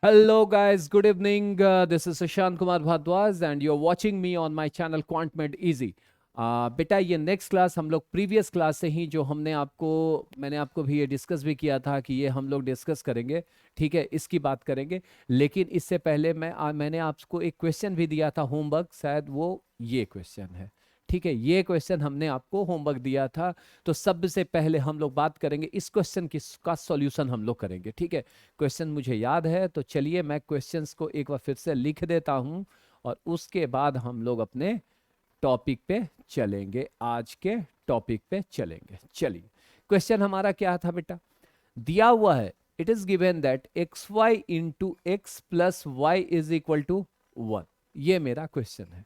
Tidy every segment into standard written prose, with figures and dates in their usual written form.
Hello, guys. Good evening. This is Sushant Kumar Bhardwaj, and you're watching me on my channel Quant Med Easy. बेटा ये next class हम लोग previous class से ही जो मैंने आपको भी ये डिस्कस भी किया था कि ये हम लोग डिस्कस करेंगे। ठीक है, इसकी बात करेंगे। लेकिन इससे पहले मैंने आपको एक क्वेश्चन भी दिया था होमवर्क, शायद वो ये क्वेश्चन है। ठीक है, ये क्वेश्चन हमने आपको होमवर्क दिया था। तो सबसे पहले हम लोग बात करेंगे इस क्वेश्चन की का सॉल्यूशन हम लोग करेंगे। ठीक है, क्वेश्चन मुझे याद है, तो चलिए मैं क्वेश्चंस को एक बार फिर से लिख देता हूं और उसके बाद हम लोग अपने टॉपिक पे चलेंगे, आज के टॉपिक पे चलेंगे। चलिए, क्वेश्चन हमारा क्या था बेटा? दिया हुआ है, it is given that x y into x plus y is equal to 1। ये मेरा क्वेश्चन है।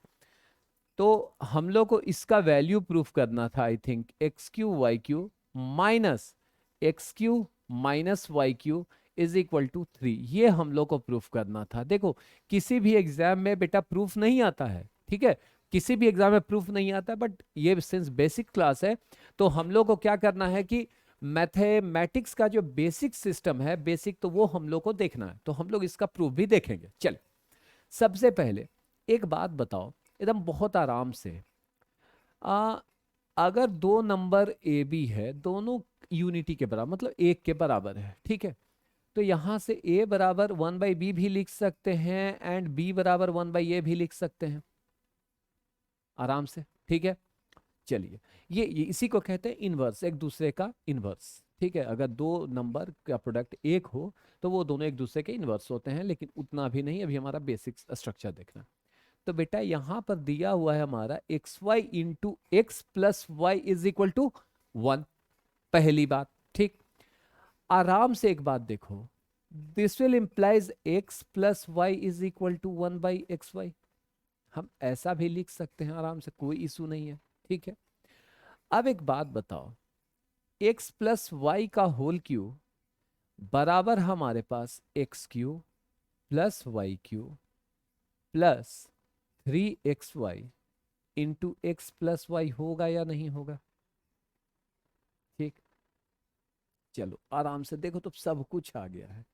तो हम लोग को इसका वैल्यू प्रूफ करना था। I think x cube y cube minus x cube minus y cube is equal to 3। ये हम लोग को प्रूफ करना था। देखो, किसी भी एग्जाम में बेटा प्रूफ नहीं आता है। ठीक है, किसी भी एग्जाम में प्रूफ नहीं आता, बट ये सिंस बेसिक क्लास है तो हम लोग को क्या करना है कि मैथमेटिक्स का जो बेसिक सिस्टम है, बेसिक, तो वो हम लोग को देखना है। तो हम लोग इसका प्रूफ भी देखेंगे। चल, सबसे पहले एक बात बताओ, एकदम बहुत आराम से। आ, अगर दो नंबर ए बी है, दोनों यूनिटी के बराबर, मतलब एक के बराबर है। ठीक है, तो यहां से ए बराबर 1/b भी लिख सकते हैं एंड बी बराबर 1/a भी लिख सकते हैं आराम से। ठीक है, चलिए, ये इसी को कहते हैं इनवर्स, एक दूसरे का इनवर्स। ठीक है, अगर दो नंबर का प्रोडक्ट एक हो तो वो दोनों एक दूसरे के इनवर्स होते हैं, लेकिन उतना भी नहीं, अभी हमारा बेसिक स्ट्रक्चर देखना। तो बेटा यहां पर दिया हुआ है हमारा x y into x plus y is equal to 1। पहली बात। ठीक, आराम से एक बात देखो, this will implies x plus y is equal to 1/xy। हम ऐसा भी लिख सकते हैं आराम से, कोई इशू नहीं है। ठीक है, अब एक बात बताओ, एक्स प्लस वाई का होल क्यू बराबर हमारे पास X cube plus Y cube plus 3xy into x plus Y होगा या नहीं होगा? ठीक, चलो आराम से देखो, तो सब कुछ आ गया है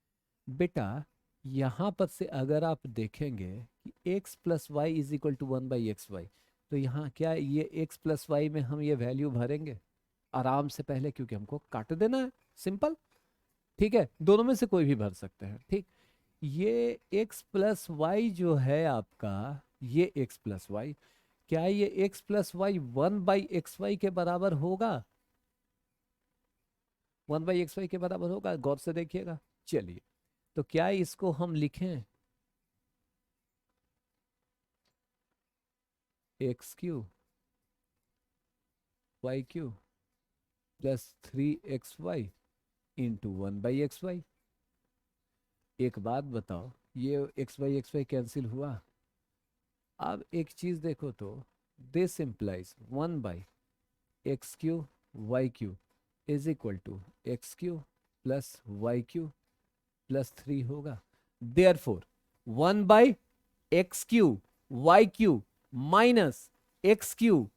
बेटा। यहां पर से अगर आप देखेंगे कि x plus y is equal to 1/xy, तो यहाँ क्या ये x प्लस वाई में हम ये वैल्यू भरेंगे आराम से पहले, क्योंकि हमको काट देना है, सिंपल। ठीक है, दोनों में से कोई भी भर सकते हैं। ठीक, ये x प्लस वाई जो है आपका, ये x प्लस वाई, क्या ये x प्लस वाई 1/xy के बराबर होगा? 1/xy के बराबर होगा, गौर से देखिएगा। चलिए, तो क्या इसको हम लिखें x cube y cube plus 3xy into 1/xy? एक बात बताओ, ये x/xy कैंसिल हुआ। अब एक चीज देखो तो, this implies 1/x³ is equal to x³ प्लस y³ + 3 होगा। देयरफॉर 1/x³ माइनस x³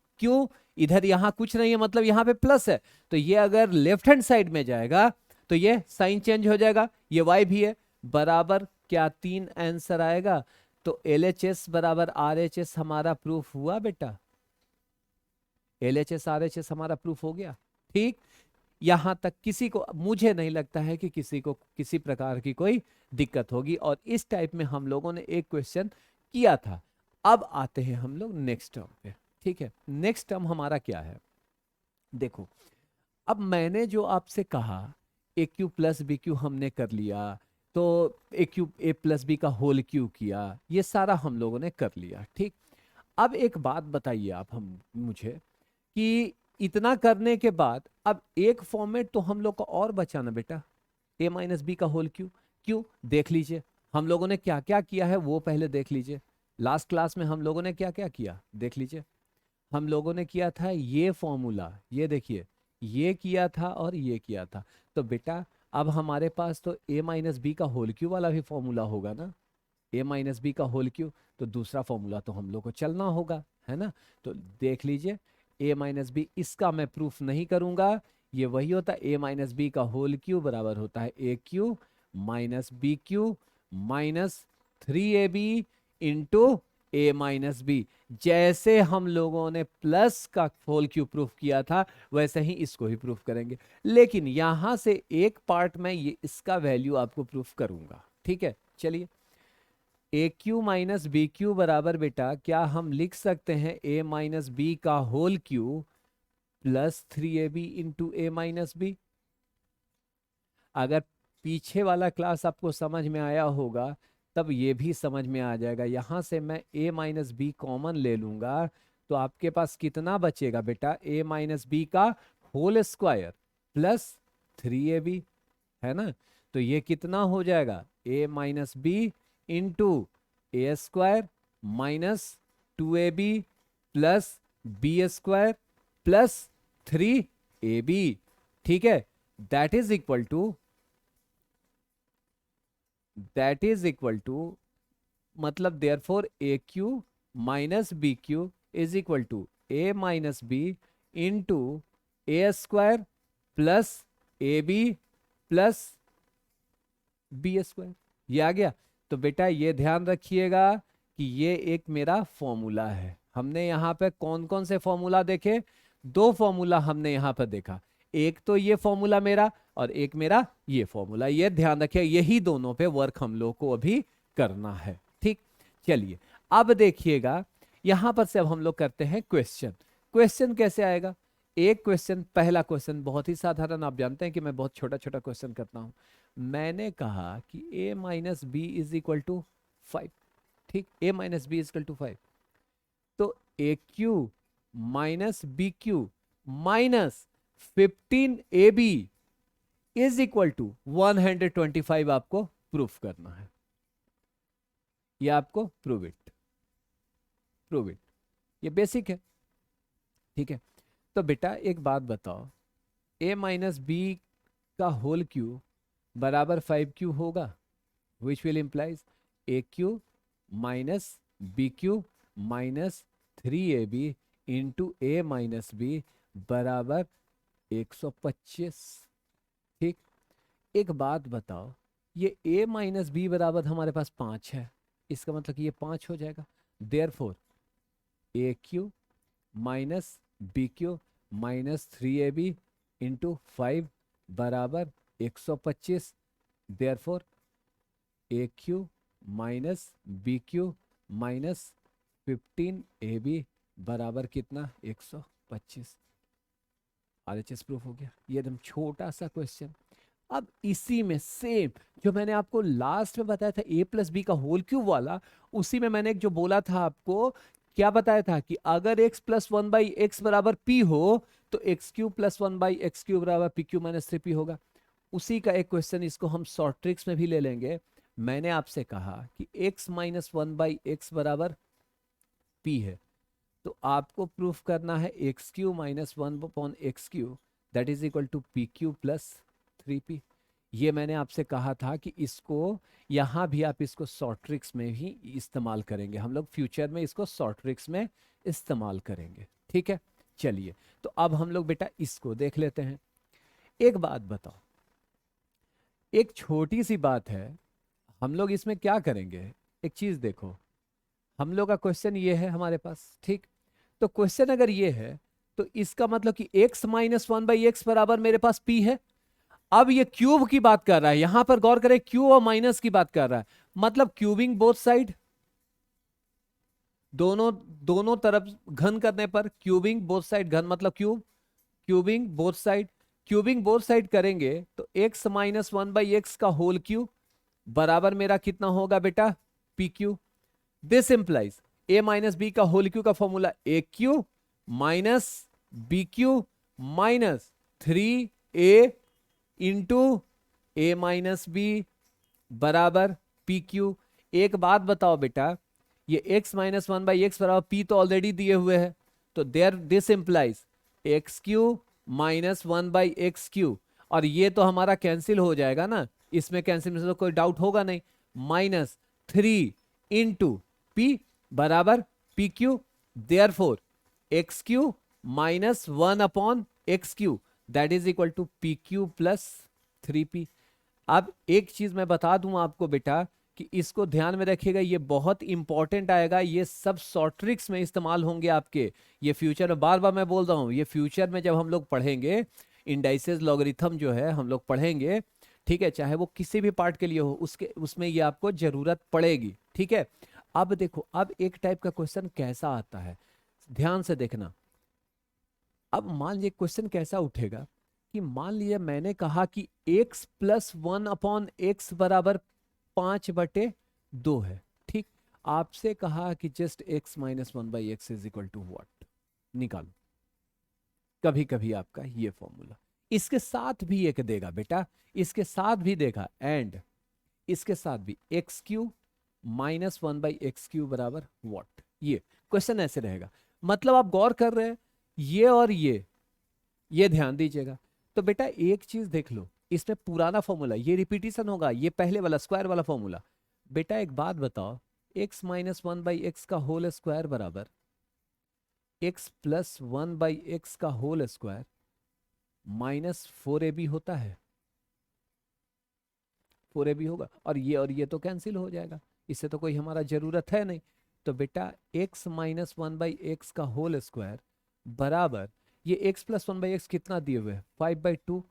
- क्यों? इधर यहां कुछ नहीं है, मतलब यहां पे प्लस है, तो ये अगर लेफ्ट हैंड साइड में जाएगा तो ये साइन चेंज हो जाएगा। ये y भी है, बराबर क्या 3 आंसर आएगा। तो LHS बराबर RHS हमारा प्रूफ हुआ बेटा। LHS RHS हमारा प्रूफ हो गया। ठीक, यहां तक किसी को, मुझे नहीं लगता है कि किसी को किसी प्रकार की कोई दिक्कत होगी, और इस टाइप में हम लोगों ने एक क्वेश्चन किया था। अब आते हैं हम लोग नेक्स्ट टर्म पे। ठीक है, नेक्स्ट टर्म हमारा क्या है? देखो, अब मैंने जो आपसे कहा AQ प्लस BQ हमने कर लिया, तो AQ A प्लस B का होल क्यू किया, ये सारा हम लोगों ने कर लिया। ठीक, अब एक बात बताइए आप हम मुझे कि इतना करने के बाद अब एक फॉर्मेट तो हम लोग को और बचा ना बेटा, A - B का होल क्यू। क्यों? देख लीजिए हम लोगों ने क्या क्या किया है, वो पहले देख लीजिए। लास्ट क्लास में हम लोगों ने क्या क्या किया देख लीजिए। हम लोगों ने किया था ये फॉर्मूला, ये देखिए, ये किया था और ये किया था। तो बेटा अब हमारे पास तो A - B का होल क्यू वाला भी फॉर्मूला होगा ना, A - B का होल क्यू। तो दूसरा फॉर्मूला तो हम लोग को चलना होगा, है ना? तो देख लीजिए, A - B, इसका मैं प्रूफ नहीं करूंगा। ये वही होता है, A - B का होल क्यू बराबर होता है AQ minus B cube minus 3ab into ए माइनस बी। जैसे हम लोगों ने प्लस का होल क्यूब प्रूफ किया था वैसे ही इसको ही प्रूफ करेंगे, लेकिन यहां से एक पार्ट में ये इसका वैल्यू आपको प्रूफ करूंगा। ठीक है, चलिए A cube minus B cube बराबर बेटा क्या हम लिख सकते हैं ए माइनस बी का whole cube plus 3ab into ए माइनस बी। अगर पीछे वाला क्लास आपको समझ में आया होगा तब ये भी समझ में आ जाएगा। यहां से मैं a माइनस बी कॉमन ले लूंगा तो आपके पास कितना बचेगा बेटा, a माइनस बी का होल स्क्वायर प्लस 3ab, है ना। तो ये कितना हो जाएगा, a minus b into a square minus 2ab plus b square plus 3ab। ठीक है, दैट इज इक्वल टू मतलब therefore A cube minus B cube is equal to a minus b into a square plus A b plus b square. ये आ गया। तो बेटा ये ध्यान रखिएगा कि ये एक मेरा फॉर्मूला है। हमने यहाँ पे कौन कौन से फॉर्मूला देखे, दो फॉर्मूला हमने यहाँ पर देखा, एक तो ये फॉर्मूला मेरा और एक मेरा ये फॉर्मूला। ये ध्यान रखिए, यही दोनों पे वर्क हम लोग को अभी करना है। ठीक, चलिए अब देखिएगा यहां पर से अब हम लोग करते हैं क्वेश्चन। क्वेश्चन कैसे आएगा, एक क्वेश्चन, पहला क्वेश्चन बहुत ही साधारण, आप जानते हैं कि मैं बहुत छोटा छोटा क्वेश्चन करता हूं। मैंने कहा कि a minus B is equal to 5। ठीक, a minus B is equal to 5, तो A cube minus B cube minus 15ab is equal to 125 आपको प्रूफ करना है। ये आपको प्रूव इट, ये बेसिक है। ठीक है, तो बेटा एक बात बताओ, a माइनस बी का होल क्यूब बराबर 5q होगा, which will implies a cube minus B cube minus 3ab into A minus B बराबर 125। ठीक, एक बात बताओ, ये a माइनस बी बराबर हमारे पास 5 है, इसका मतलब कि ये 5 हो जाएगा। देयरफॉर ए cube minus B cube minus 3ab into 5 बराबर 125। देयरफॉर ए cube minus B cube minus 15ab बराबर कितना, 125। RHS प्रूफ हो गया। ये एकदम छोटा सा क्वेश्चन। अब इसी में सेम जो मैंने आपको लास्ट में बताया था a प्लस बी का होल क्यूब वाला, उसी में मैंने एक जो बोला था आपको, क्या बताया था कि अगर x प्लस 1/x बराबर p हो तो x cube plus 1/x cube बराबर p क्यूब माइनस 3p होगा। उसी का एक क्वेश्चन, इसको हम शॉर्ट ट्रिक्स में भी ले लेंगे। मैंने आपसे कहा कि x माइनस 1/x बराबर p है, तो आपको प्रूफ करना है x cube minus 1/x cube that is equal to p cube plus 3p। ये मैंने आपसे कहा था कि इसको यहां भी आप इसको शॉर्ट ट्रिक्स में ही इस्तेमाल करेंगे, हम लोग फ्यूचर में इसको शॉर्ट ट्रिक्स में इस्तेमाल करेंगे। ठीक है, चलिए तो अब हम लोग बेटा इसको देख लेते हैं। एक बात बताओ, एक छोटी सी बात है, हम लोग इसमें क्या करेंगे, एक चीज देखो, हम लोग का क्वेश्चन ये है हमारे पास। ठीक, तो क्वेश्चन अगर ये है तो इसका मतलब कि x माइनस 1/x बराबर मेरे पास p है। अब ये क्यूब की बात कर रहा है, यहां पर गौर करें, क्यूब और माइनस की बात कर रहा है, मतलब क्यूबिंग बोथ साइड, दोनों तरफ घन करने पर क्यूबिंग बोथ साइड, घन मतलब cube, cubing both side, cubing both side करेंगे तो x माइनस 1/x का होल क्यूब बराबर मेरा कितना होगा बेटा, P cube. This implies a minus B का होल क्यू का formula A cube minus B cube minus 3a into A minus B बराबर पी क्यू। एक बात बताओ बेटा, ये x माइनस 1/x बराबर p तो ऑलरेडी दिए हुए हैं, तो there this implies x cube minus 1/x cube, और ये तो हमारा कैंसिल हो जाएगा ना, इसमें कैंसिल में तो कोई डाउट होगा नहीं, माइनस 3 इंटू पी बराबर P cube. Therefore x cube minus 1/x cube that is equal to p cube plus 3p। अब एक चीज मैं बता दूं आपको बेटा कि इसको ध्यान में रखिएगा, ये बहुत इंपॉर्टेंट आएगा, ये सब शॉर्ट ट्रिक्स में इस्तेमाल होंगे आपके। ये फ्यूचर में, बार बार मैं बोल रहा हूँ, ये फ्यूचर में जब हम लोग पढ़ेंगे इंडाइसेस लॉगरिथम जो है हम लोग पढ़ेंगे, ठीक है, चाहे वो किसी भी पार्ट के लिए हो, उसके उसमें ये आपको जरूरत पड़ेगी, ठीक है। अब देखो, अब एक टाइप का क्वेश्चन कैसा आता है, ध्यान से देखना। अब मान लीजिए क्वेश्चन कैसा उठेगा कि मान लीजिए मैंने कहा कि x प्लस 1/x बराबर 5/2 है, ठीक। आपसे कहा कि just x minus 1/x is equal to what, निकालो। कभी कभी आपका ये फॉर्मूला इसके साथ भी एक देगा बेटा, इसके साथ भी देगा, एंड इसके साथ भी x³ माइनस 1/x³ बराबर व्हाट। ये क्वेश्चन ऐसे रहेगा, मतलब आप गौर कर रहे हैं, ये और ये ध्यान दीजिएगा। तो बेटा एक चीज देख लो, इसमें पुराना फॉर्मूला, ये रिपीटिशन होगा, ये पहले वाला स्क्वायर वाला फॉर्मूला। बेटा एक बात बताओ, x माइनस 1/x का होल स्क्वायर बराबर x प्लस 1/x का होल स्क्वायर माइनस 4ab होता है, 4ab होगा, और ये तो कैंसिल हो जाएगा, इससे तो कोई हमारा जरूरत है नहीं। तो बेटा x माइनस 1/x का होल स्क्वायर बराबर, ये x प्लस 1/x कितना दिए हुए है, 5/2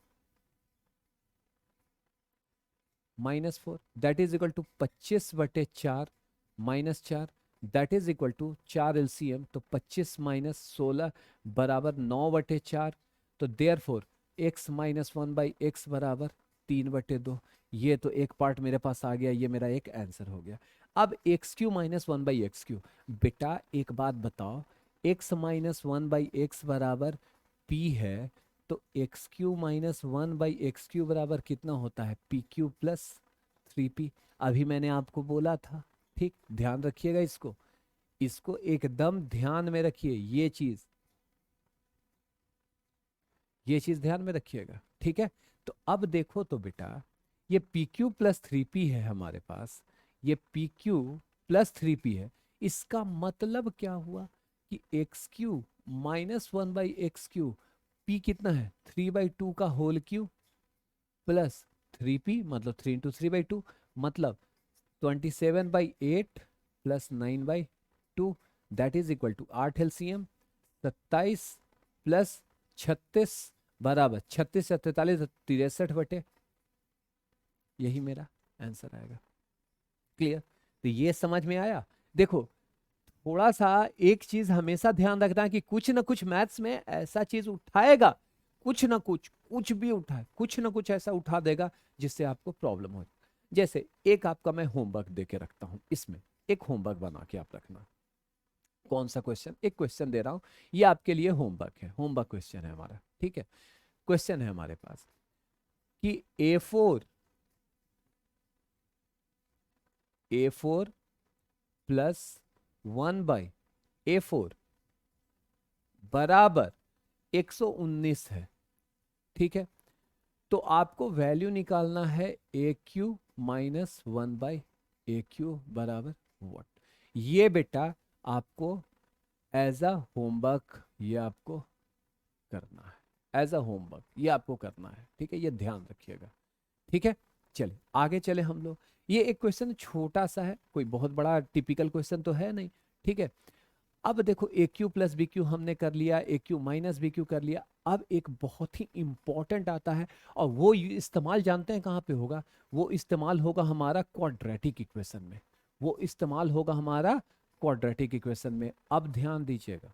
minus 4, that is equal to 25/4 minus 4, that is equal to 4 LCM, तो 25 माइनस 16 बराबर 9/4। तो देयरफॉर x माइनस 1/x बराबर 3/2। ये तो एक पार्ट मेरे पास आ गया, ये मेरा एक आंसर हो गया। अब x³ माइनस 1/x³, बेटा एक बात बताओ, x माइनस 1/x बराबर p है, तो x³ माइनस 1/x³ बराबर कितना होता है, pq प्लस 3p। अभी मैंने आपको बोला था, ठीक, ध्यान रखिएगा इसको, इसको एकदम ध्यान में रखिए, ये चीज ध्यान में रखिएगा, ठीक है। तो अब देखो तो बेटा, ये pq प्लस 3p है हमारे पास, ये pq प्लस 3p है, इसका मतलब क्या हुआ कि x³ माइनस 1/x³, p कितना है 3/2 का होल क्यूब प्लस 3p, मतलब 3 इंटू 3/2, मतलब 27/8 plus 9/2, that is equal to 8 LCM 27 plus 36 बराबर 36 से 43 63/, यही मेरा आंसर आएगा। क्लियर? तो ये समझ में आया। देखो थोड़ा सा एक चीज हमेशा ध्यान रखना कि कुछ ना कुछ मैथ्स में ऐसा चीज उठाएगा, कुछ ना कुछ भी उठाए, कुछ ना कुछ ऐसा उठा देगा जिससे आपको प्रॉब्लम हो। जैसे एक आपका मैं होमवर्क दे के रखता हूं, इसमें एक होमवर्क बना के आप रखना। कौन सा क्वेश्चन, एक क्वेश्चन दे रहा हूं, ये आपके लिए होमवर्क है, होमवर्क क्वेश्चन है हमारा, ठीक है। क्वेश्चन है हमारे पास कि A4 प्लस 1/A4 बराबर 119 है, ठीक है। तो आपको वैल्यू निकालना है AQ माइनस 1/AQ बराबर व्हाट। ये बेटा आपको एज अ होमवर्क, ये आपको करना है, एज अ होमवर्क ये आपको करना है, ठीक है, ये ध्यान रखिएगा, ठीक है। चलिए आगे चले हम लोग, ये एक क्वेश्चन छोटा सा है, कोई बहुत बड़ा टिपिकल क्वेश्चन तो है नहीं, ठीक है। अब देखो AQ प्लस BQ हमने कर लिया, AQ माइनस BQ कर लिया। अब एक बहुत ही इंपॉर्टेंट आता है, और वो इस्तेमाल जानते हैं कहाँ पे होगा, वो इस्तेमाल होगा हमारा क्वाड्रेटिक इक्वेशन में, वो इस्तेमाल होगा हमारा क्वाड्रेटिक इक्वेशन में। अब ध्यान दीजिएगा,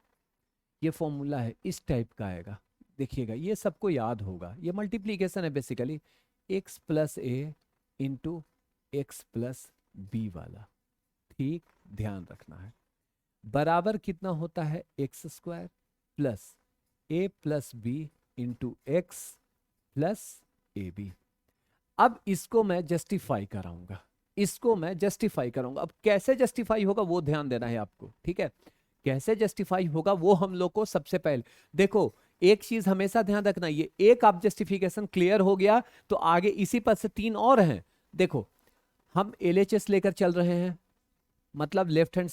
ये फॉर्मूला है, इस टाइप का आएगा, देखिएगा ये सबको याद होगा, ये मल्टीप्लीकेशन है बेसिकली, x प्लस ए इंटू एक्स प्लस बी वाला, ठीक, ध्यान रखना है। बराबर कितना होता है x² plus a plus B into x plus A b. अब इसको मैं जस्टिफाई कराऊंगा, इसको मैं जस्टिफाई करूंगा। अब कैसे जस्टिफाई होगा वो ध्यान देना है आपको, ठीक है। कैसे जस्टिफाई होगा वो हम लोग को सबसे पहले देखो, एक चीज हमेशा ध्यान रखना, ये एक आप जस्टिफिकेशन क्लियर हो गया तो आगे इसी पर से 3 और हैं। देखो हम LHS लेकर चल रहे हैं, मतलब लेफ्ट हैंड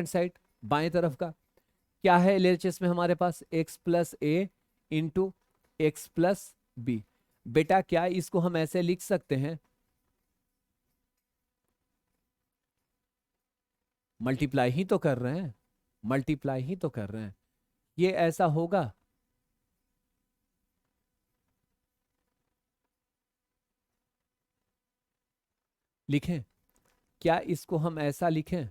साइड बाएं तरफ का क्या है LHS में हमारे पास, x प्लस ए इंटू एक्स प्लस बी। बेटा क्या इसको हम ऐसे लिख सकते हैं, मल्टीप्लाई ही तो कर रहे हैं, मल्टीप्लाई ही तो कर रहे हैं, ये ऐसा होगा? लिखें, क्या इसको हम ऐसा लिखें?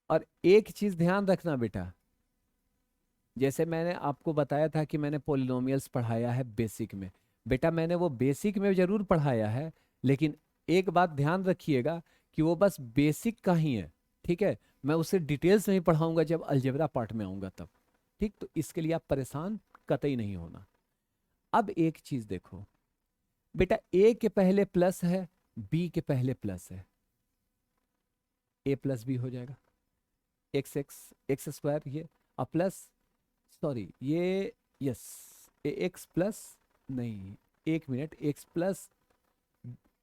और एक चीज ध्यान रखना बेटा, जैसे मैंने आपको बताया था कि मैंने पोलिनोमियल्स पढ़ाया है बेसिक में, बेटा मैंने वो बेसिक में जरूर पढ़ाया है, लेकिन एक बात ध्यान रखिएगा कि वो बस बेसिक का ही है, ठीक है? मैं उसे डिटेल्स नहीं पढ़ाऊंगा जब अलजेब्रा पार्ट में आऊंगा तब, ठीक? तो इसके लिए आप परेशान कतई नहीं होना। अब एक चीज देखो बेटा, ए के पहले प्लस है, बी के पहले प्लस है, ए प्लस बी हो जाएगा, एक्स एक्स एक्स स्क्वायर ये, और प्लस, सॉरी ये, यस, एक्स प्लस, नहीं एक मिनट, एक्स प्लस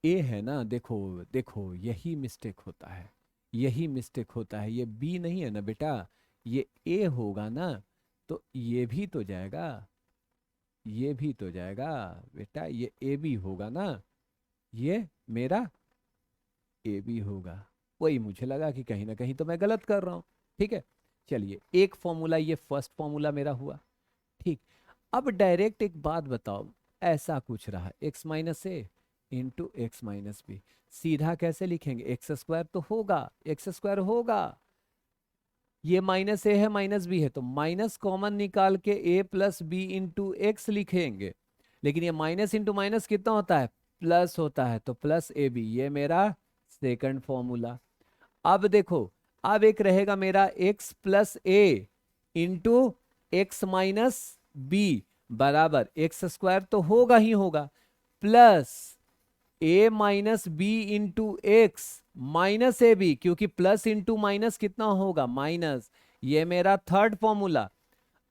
ए है ना, देखो देखो यही मिस्टेक होता है, यही मिस्टेक होता है, ये बी नहीं है ना बेटा, ये ए होगा ना, तो ये भी तो जाएगा, ये भी तो जाएगा बेटा, ये ए बी होगा ना, ये मेरा ए बी होगा। वही मुझे लगा कि कहीं ना कहीं तो मैं गलत कर रहा हूं, ठीक है? चलिए एक फॉर्मूला, ये फर्स्ट फॉर्मूला मेरा हुआ, ठीक। अब डायरेक्ट एक बात बताओ, ऐसा कुछ रहा एक्स माइनस ए इंटू एक्स माइनस बी, सीधा कैसे लिखेंगे? एक्स स्क्वायर तो होगा, एक्स स्क्वायर होगा, ये माइनस ए है माइनस बी है, तो माइनस कॉमन निकाल के ए प्लस बी इंटू एक्स लिखेंगे, लेकिन ये माइनस इंटू माइनस कितना होता है? प्लस होता है, तो प्लस ए बी, ये मेरा सेकंड फॉर्मूला। अब देखो, अब एक रहेगा मेरा एक्स प्लस ए इंटू एक्स माइनस बी बराबर एक्स स्क्वायर तो होगा ही होगा, plus a minus b into x minus a b, क्योंकि प्लस इंटू माइनस कितना होगा? माइनस, ये मेरा थर्ड फॉर्मूला।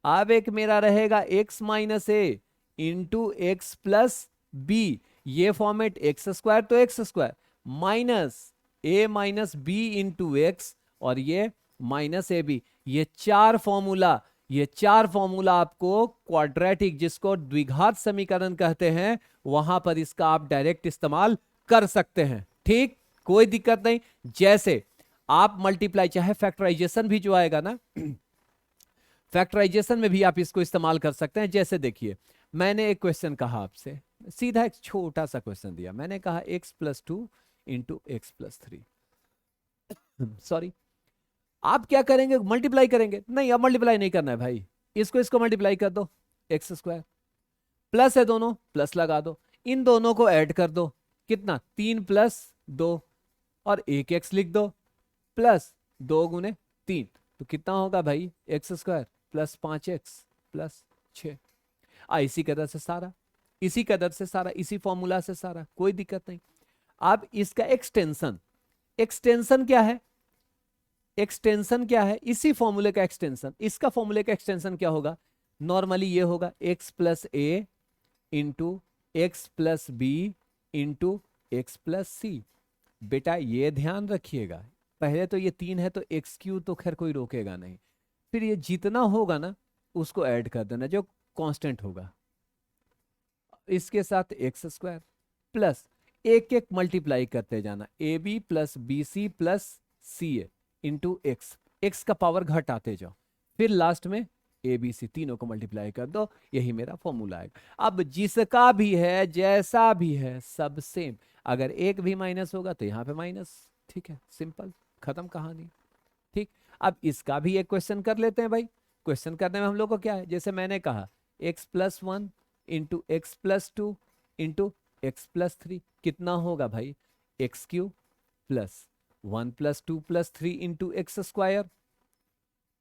अब एक मेरा रहेगा एक्स माइनस ए इंटू एक्स प्लस बी, ये फॉर्मेट एक्स स्क्वायर तो x square minus a minus b into x, और ये माइनस ए बी, ये चार फॉर्मूला, ये चार फॉर्मूला आपको क्वाड्रेटिक, जिसको द्विघात समीकरण कहते हैं, वहां पर इसका आप डायरेक्ट इस्तेमाल कर सकते हैं, ठीक? कोई दिक्कत नहीं। जैसे आप मल्टीप्लाई, चाहे फैक्टराइजेशन भी जो आएगा ना, फैक्टराइजेशन में भी आप इसको इस्तेमाल कर सकते हैं। जैसे देखिए, मैंने एक क्वेश्चन कहा आपसे, सीधा एक छोटा सा क्वेश्चन दिया, मैंने कहा x plus two into x plus three, sorry, आप क्या करेंगे? मल्टीप्लाई करेंगे? नहीं, अब मल्टीप्लाई नहीं करना है भाई, इसको इसको मल्टीप्लाई कर दो, एक्स स्क्वायर, प्लस है दोनों, प्लस लगा दो, इन दोनों को ऐड कर दो, कितना? 3 + 2, और एक एक्स लिख दो, प्लस 2 × 3, तो कितना होगा भाई? X square plus 5x plus 6। इसी कदर से सारा, इसी कदर से सारा, इसी फॉर्मूला से सारा, कोई दिक्कत नहीं। अब इसका एक्सटेंशन, एक्सटेंशन क्या है? एक्सटेंशन क्या है? इसी फॉर्मूले का एक्सटेंशन, इसका फॉर्मूले का एक्सटेंशन क्या होगा? नॉर्मली ये होगा एक्स प्लस ए into x plus B into x plus C. बेटा ये ध्यान रखिएगा, पहले तो ये 3 है तो एक्स क्यू तो खैर कोई रोकेगा नहीं, फिर ये जितना होगा ना उसको ऐड कर देना जो कांस्टेंट होगा, इसके साथ एक्स स्क्वायर, प्लस एक एक मल्टीप्लाई करते जाना, a b plus b c plus c a into x, x का पावर घटाते जाओ, फिर लास्ट में ए बी सी, तीनों को मल्टीप्लाई कर दो, यही मेरा फॉर्मूला है। अब जिसका भी है, जैसा भी है, सब सेम, अगर एक भी माइनस होगा तो यहाँ पे माइनस, ठीक है? सिंपल, खत्म कहानी, ठीक। अब इसका भी एक क्वेश्चन कर लेते हैं भाई। क्वेश्चन करने में हम लोग को क्या है, जैसे मैंने कहा x plus 1 into x plus 2 into x plus 3, कितना होगा भाई? X cube plus 1 + 2 + 3 into x square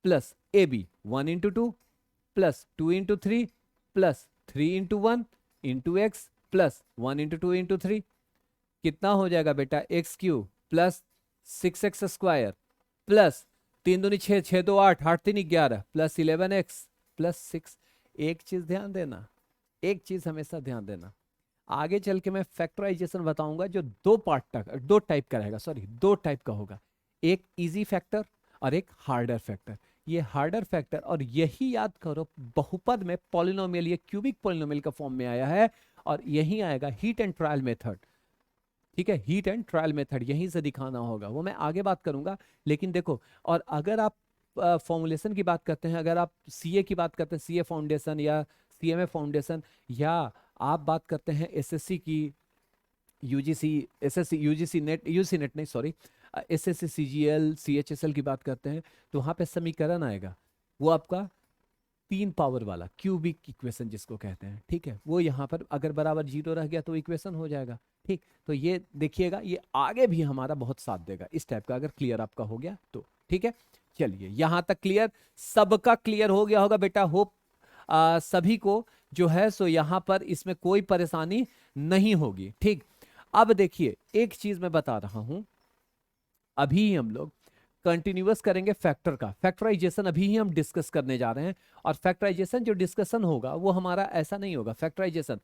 plus ए b 1 × 2 plus 2 × 3 plus 3 × 1 into x plus 1 × 2 into 3, कितना हो जाएगा बेटा? X cube plus 6x square plus 3 दूनी 6, 6 2 8, 8 3 11 प्लस 11x प्लस 6। एक चीज ध्यान देना, एक चीज हमेशा ध्यान देना, आगे चल के मैं फैक्टराइजेशन बताऊंगा जो दो पार्ट तक, दो टाइप का रहेगा, सॉरी दो टाइप का होगा, एक इजी फैक्टर और एक हार्डर फैक्टर। ये हार्डर फैक्टर, और यही याद करो बहुपद में पॉलिनोमियल, ये क्यूबिक पॉलिनोमियल का फॉर्म में आया है, और यही आएगा हीट एंड ट्रायल मेथड। ठीक है, हीट एंड ट्रायल मेथड यहीं से दिखाना होगा, वो मैं आगे बात करूंगा। लेकिन देखो, और अगर आप फॉर्मुलेशन की बात करते हैं, अगर आप सीए की बात करते हैं, सीए फाउंडेशन या सीएमए फाउंडेशन, या आप बात करते हैं एसएससी की, UGC, SSC, UGC net, UGC net नहीं सॉरी, एसएससी सीजीएल सीएचएसएल की बात करते हैं, तो वहां पे समीकरण आएगा वो आपका 3 पावर वाला क्यूबिक इक्वेशन जिसको कहते हैं। ठीक है, वो यहाँ पर अगर बराबर 0 रह गया तो इक्वेशन हो जाएगा। ठीक, तो ये देखिएगा, ये आगे भी हमारा बहुत साथ देगा इस टाइप का, अगर क्लियर आपका हो गया तो। ठीक है, चलिए यहां तक क्लियर, सबका क्लियर हो गया होगा बेटा, होप सभी को जो है सो यहां पर इसमें कोई परेशानी नहीं होगी। ठीक, अब देखिए एक चीज मैं बता रहा हूं, अभी हम लोग कंटिन्यूअस करेंगे फैक्टर का, फैक्टराइजेशन अभी ही हम डिस्कस करने जा रहे हैं। और फैक्टराइजेशन जो डिस्कशन होगा वो हमारा ऐसा नहीं होगा, फैक्टराइजेशन,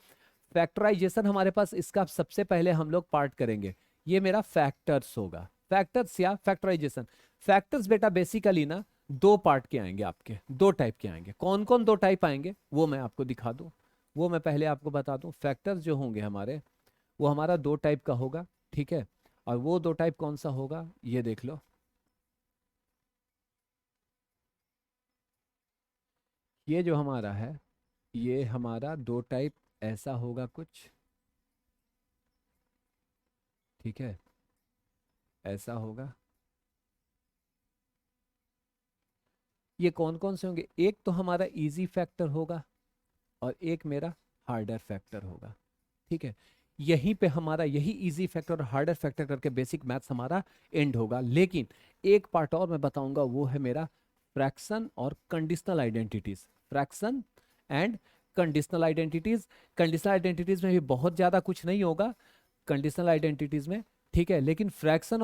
फैक्टराइजेशन हमारे पास इसका सबसे पहले हम लोग पार्ट करेंगे, ये मेरा फैक्टर्स होगा, फैक्टर्स या फैक्टराइजेशन। फैक्टर्स बेटा बेसिकली ना 2 पार्ट के आएंगे, आपके 2 टाइप के आएंगे। कौन कौन 2 टाइप आएंगे वो मैं आपको दिखा दूं, वो मैं पहले आपको बता दूं। फैक्टर्स जो होंगे हमारे, वो हमारा 2 टाइप का होगा। ठीक है, और वो 2 टाइप कौन सा होगा ये देख लो, ये जो हमारा है, ये हमारा 2 टाइप ऐसा होगा कुछ। ठीक है, ऐसा होगा। ये कौन कौन से होंगे, एक तो हमारा इजी फैक्टर होगा, और एक मेरा हार्डर फैक्टर होगा। ठीक है, यहीं पे हमारा यही इजी फैक्टर और हार्डर फैक्टर करके बेसिक मैथ्स हमारा एंड होगा। लेकिन एक पार्ट और मैं बताऊंगा, वो है मेरा फ्रैक्शन और conditional identities, fraction and conditional identities. Conditional identities में भी बहुत ज्यादा कुछ नहीं होगा कंडीशनल आइडेंटिटीज में। ठीक है, लेकिन फ्रैक्शन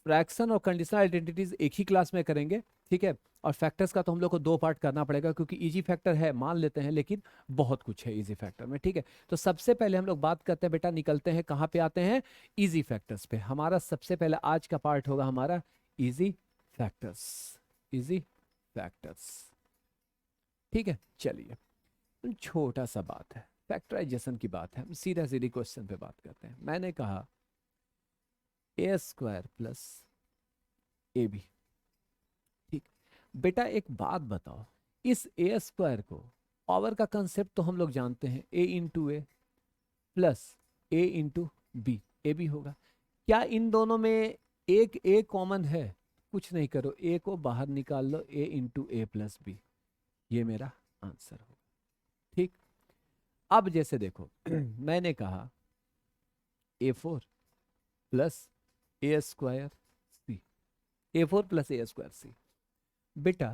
फ्रैक्शन और कंडीशनल आइडेंटिटीज एक ही क्लास में करेंगे। ठीक है, और फैक्टर्स का तो हम लोग को 2 पार्ट करना पड़ेगा, क्योंकि इजी फैक्टर है मान लेते हैं, लेकिन बहुत कुछ है इजी फैक्टर में। ठीक है, तो सबसे पहले हम लोग बात करते हैं बेटा, निकलते हैं कहाँ पे, आते हैं इजी फैक्टर्स पे। हमारा सबसे पहले आज का पार्ट होगा हमारा इजी फैक्टर्स, इजी फैक्टर्स। ठीक है, चलिए छोटा सा बात है, फैक्टराइजेशन की बात है, हम सीधा सीधी क्वेश्चन पे बात करते हैं। मैंने कहा A square plus A B. ठीक, बेटा एक बात बताओ, इस ए स्क्वायर को, पावर का कंसेप्ट तो हम लोग जानते हैं, A into A plus A into B, A B होगा। क्या इन दोनों में एक ए कॉमन है? कुछ नहीं करो, ए को बाहर निकाल लो, ए इंटू ए प्लस बी, ये मेरा आंसर होगा। ठीक, अब जैसे देखो मैंने कहा A4 प्लस ए स्क्वायर सी, A4 प्लस ए स्क्वायर सी। बेटा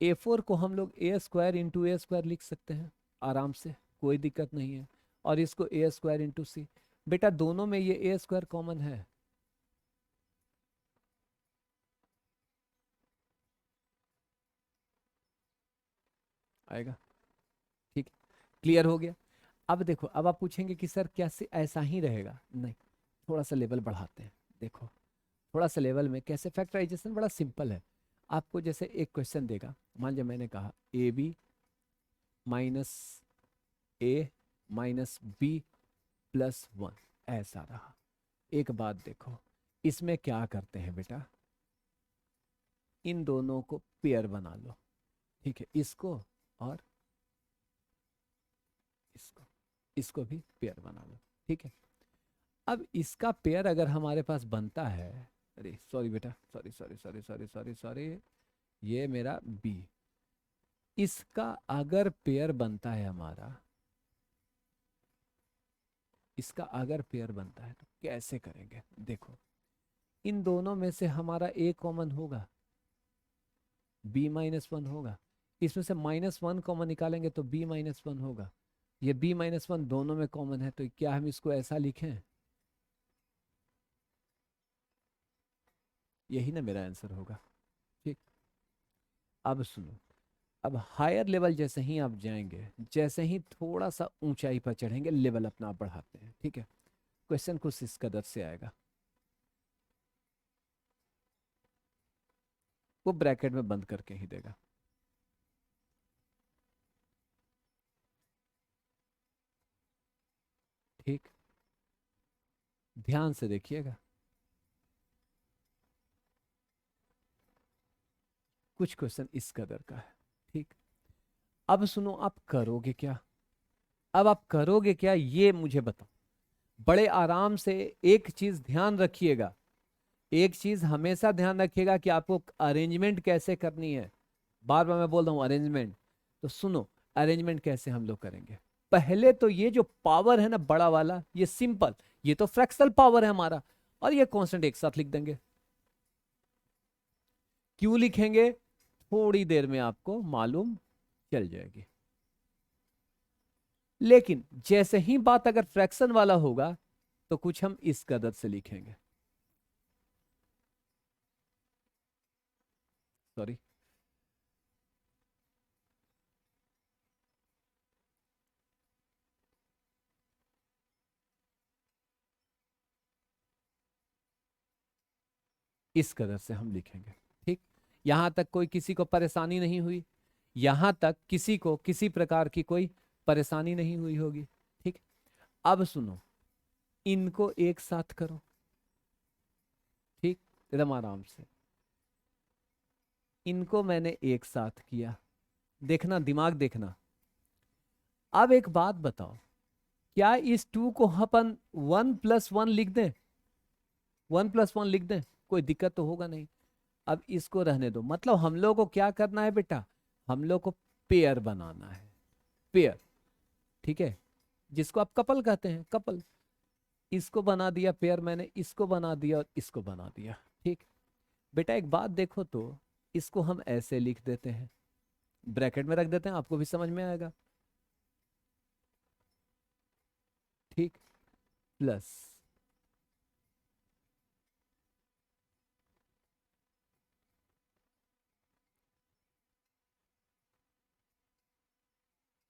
A4 को हम लोग ए स्क्वायर इंटू ए स्क्वायर लिख सकते हैं आराम से, कोई दिक्कत नहीं है। और इसको ए स्क्वायर इंटू सी, बेटा दोनों में ये ए स्क्वायर कॉमन है, आएगा। ठीक, क्लियर हो गया। अब देखो, अब आप पूछेंगे कि सर कैसे ऐसा ही रहेगा, नहीं, थोड़ा सा लेवल बढ़ाते हैं। देखो थोड़ा सा लेवल में कैसे, फैक्टराइजेशन बड़ा सिंपल है। आपको जैसे एक क्वेश्चन देगा, मान लीजिए मैंने कहा a b minus a minus b plus 1, ऐसा रहा। एक बात देखो, इसमें क्या करते हैं बेटा, इन दोनों को पेयर बना लो। ठीक है, इसको और इसको, इसको भी पेयर बना लो। ठीक है, अब इसका पेयर अगर हमारे पास बनता है, अरे सॉरी बेटा, sorry sorry sorry sorry sorry sorry, ये मेरा बी, इसका अगर पेयर बनता है हमारा, इसका अगर पेयर बनता है तो कैसे करेंगे, देखो इन दोनों में से हमारा ए कॉमन होगा, B-1 होगा, इसमें से -1 कॉमन निकालेंगे तो B-1 होगा। ये B-1 दोनों में कॉमन है, तो क्या हम इसको ऐसा लिखें? यही ना मेरा आंसर होगा। ठीक, अब सुनो, अब हायर लेवल जैसे ही आप जाएंगे, जैसे ही थोड़ा सा ऊंचाई पर चढ़ेंगे, लेवल अपना आप बढ़ाते हैं। ठीक है, क्वेश्चन कुछ इस कदर से आएगा, वो ब्रैकेट में बंद करके ही देगा। ठीक, ध्यान से देखिएगा। कुछ क्वेश्चन इस कदर का है। ठीक, अब सुनो, आप करोगे क्या? अब आप करोगे क्या ये मुझे बताओ, बड़े आराम से। एक चीज ध्यान रखिएगा, एक चीज हमेशा ध्यान रखिएगा कि आपको अरेंजमेंट कैसे करनी है। बार बार मैं बोल रहा हूं अरेंजमेंट, तो सुनो, अरेंजमेंट कैसे हम लोग करेंगे। पहले तो ये जो पावर है ना बड़ा वाला, ये सिंपल, ये तो फ्रैक्शनल पावर है हमारा, और ये कांस्टेंट एक साथ लिख देंगे। क्यों लिखेंगे, थोड़ी देर में आपको मालूम चल जाएगी। लेकिन जैसे ही बात अगर फ्रैक्शन वाला होगा तो कुछ हम इस कदर से लिखेंगे। सॉरी, इस कदर से हम लिखेंगे। ठीक, यहां तक कोई किसी को परेशानी नहीं हुई, यहां तक किसी को किसी प्रकार की कोई परेशानी नहीं हुई होगी। ठीक, अब सुनो, इनको एक साथ करो। ठीक, एकदम आराम से, इनको मैंने एक साथ किया। देखना, दिमाग देखना। अब एक बात बताओ, क्या इस टू को अपन 1+1 लिख दें? 1+1 लिख दें, कोई दिक्कत तो होगा नहीं। अब इसको रहने दो, मतलब हम लोग को क्या करना है बेटा, हम लोग को पेयर बनाना है, पेयर। ठीक है, जिसको आप कपल कहते हैं, कपल। इसको बना दिया पेयर मैंने, इसको बना दिया और इसको बना दिया। ठीक, बेटा एक बात देखो तो, इसको हम ऐसे लिख देते हैं, ब्रैकेट में रख देते हैं, आपको भी समझ में आएगा। ठीक, प्लस,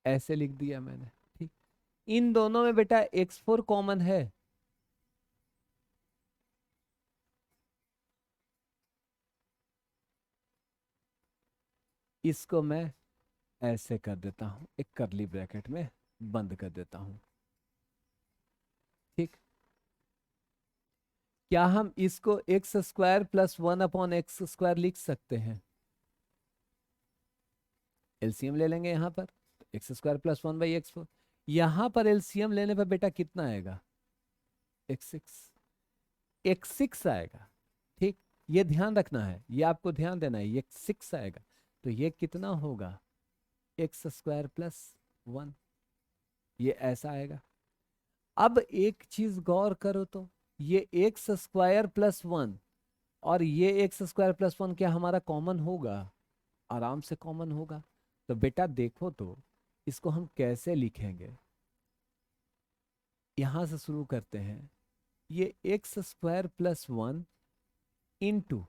ऐसे लिख दिया मैंने। ठीक, इन दोनों में बेटा x4 कॉमन है, इसको मैं ऐसे कर देता हूं, एक करली ब्रैकेट में बंद कर देता हूं। ठीक, क्या हम इसको x² + 1/x² लिख सकते हैं? एलसीएम ले लेंगे यहां पर, x² + 1/x4। यहां पर एलसीएम लेने पर बेटा कितना आएगा, x6, x6 आएगा। ठीक, ये ध्यान रखना है, ये आपको ध्यान देना है, ये 6 आएगा। तो ये कितना होगा, x² + 1, ये ऐसा आएगा। अब एक चीज गौर करो तो, ये x² + 1 और ये x² + 1 क्या हमारा कॉमन होगा? आराम से कॉमन होगा। तो बेटा देखो तो, इसको हम कैसे लिखेंगे, यहां से शुरू करते हैं। ये x² + 1 इंटू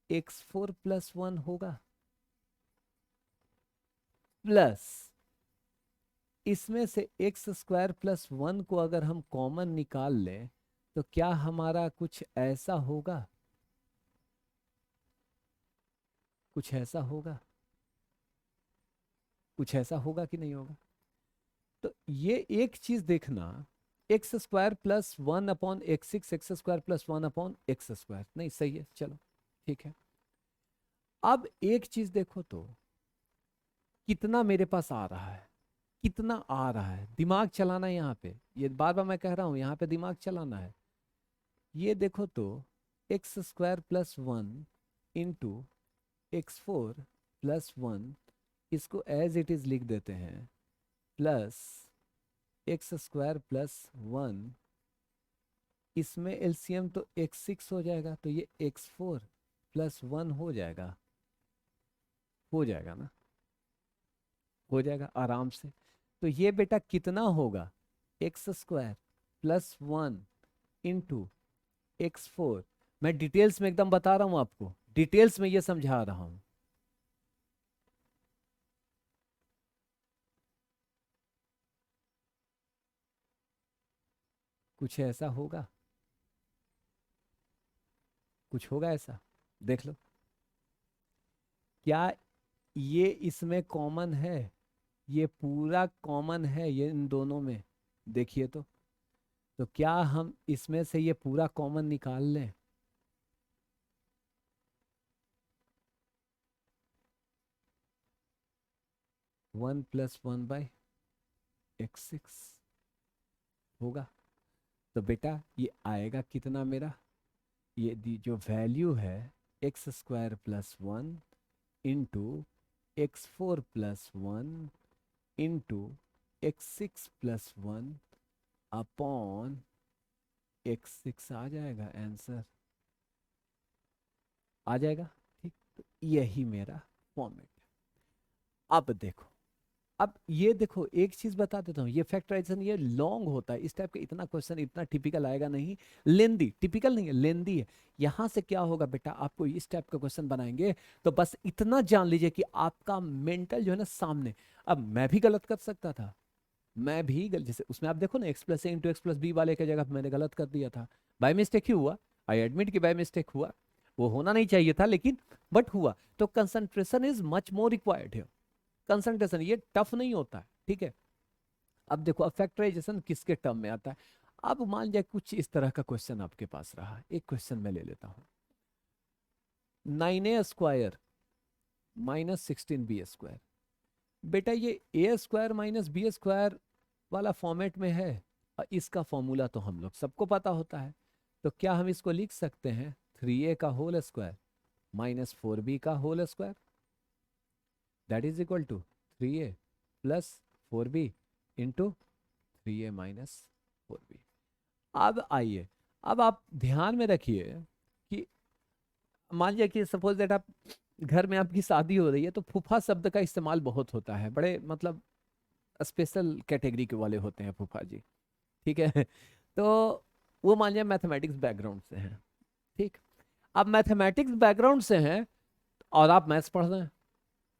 x4 + 1 होगा, प्लस इसमें से x² + 1 को अगर हम कॉमन निकाल लें तो क्या हमारा कुछ ऐसा होगा, कुछ ऐसा होगा, कुछ ऐसा होगा कि नहीं होगा? तो ये एक चीज देखना, x² + 1/x6, x² + 1/x², नहीं सही है, चलो ठीक है। अब एक चीज देखो तो, कितना मेरे पास आ रहा है, कितना आ रहा है, दिमाग चलाना है यहाँ पे, ये बार बार मैं कह रहा हूं यहाँ पे दिमाग चलाना है। ये देखो तो, x² + 1 इंटू x4 + 1, इसको एज इट इज लिख देते हैं, प्लस x² + 1, इसमें एलसीएम तो x6 हो जाएगा, तो ये x4 + 1 हो जाएगा, हो जाएगा ना, हो जाएगा आराम से। तो ये बेटा कितना होगा, x² + 1 इंटू x4। मैं डिटेल्स में एकदम बता रहा हूं आपको, डिटेल्स में ये समझा रहा हूं। कुछ ऐसा होगा, कुछ होगा ऐसा, देख लो। क्या ये इसमें कॉमन है? ये पूरा कॉमन है ये इन दोनों में, देखिए तो क्या हम इसमें से ये पूरा कॉमन निकाल लें? 1+1/x6 होगा। तो बेटा ये आएगा कितना मेरा, ये जो वैल्यू है x² + 1 into x4 + 1 into x6 + 1 upon x6 आ जाएगा आंसर, आ जाएगा। ठीक, तो यही मेरा फॉर्मेट है। अब देखो, अब ये देखो एक चीज बता देता हूँ, ये फैक्टराइजेशन ये लॉन्ग होता है, इस टाइप का इतना क्वेश्चन इतना टिपिकल आएगा नहीं, लेंदी, टिपिकल नहीं है, लेंदी है। यहां से क्या होगा बेटा, आपको इस टाइप का क्वेश्चन बनाएंगे तो बस इतना जान लीजिए कि आपका मेंटल जो है ना सामने। अब मैं भी गलत कर सकता था, मैं भी जैसे उसमें आप देखो ना x+a इंटू x+b वाले की जगह मैंने गलत कर दिया था, बाय मिस्टेक ही हुआ, आई एडमिट कि बाय मिस्टेक हुआ, वो होना नहीं चाहिए था लेकिन बट हुआ। तो concentration is much more required है, कंसंट्रेशन ये टफ नहीं होता है, ठीक है। अब देखो अब फैक्टराइजेशन किसके टर्म में आता है। अब मान जाए कुछ इस तरह का क्वेश्चन आपके पास रहा, एक क्वेश्चन मैं ले लेता हूं, 9a² - 16b²। बेटा ये a² - b² वाला फॉर्मेट में है, और इसका फॉर्मूला तो हम लोग सबको पता होता है। तो क्या हम इसको लिख सकते हैं 3a² - 4b², that is equal to 3a + 4b into 3a - 4b। अब आइए, अब आप ध्यान में रखिए कि मान लिया कि सपोज दैट आप घर में आपकी शादी हो रही है, तो फूफा शब्द का इस्तेमाल बहुत होता है, बड़े मतलब स्पेशल कैटेगरी के वाले होते हैं फूफा जी, ठीक है। तो वो मान लिया मैथमेटिक्स बैकग्राउंड से हैं, ठीक। अब मैथमेटिक्स बैकग्राउंड से हैं और आप मैथ्स पढ़ रहे हैं,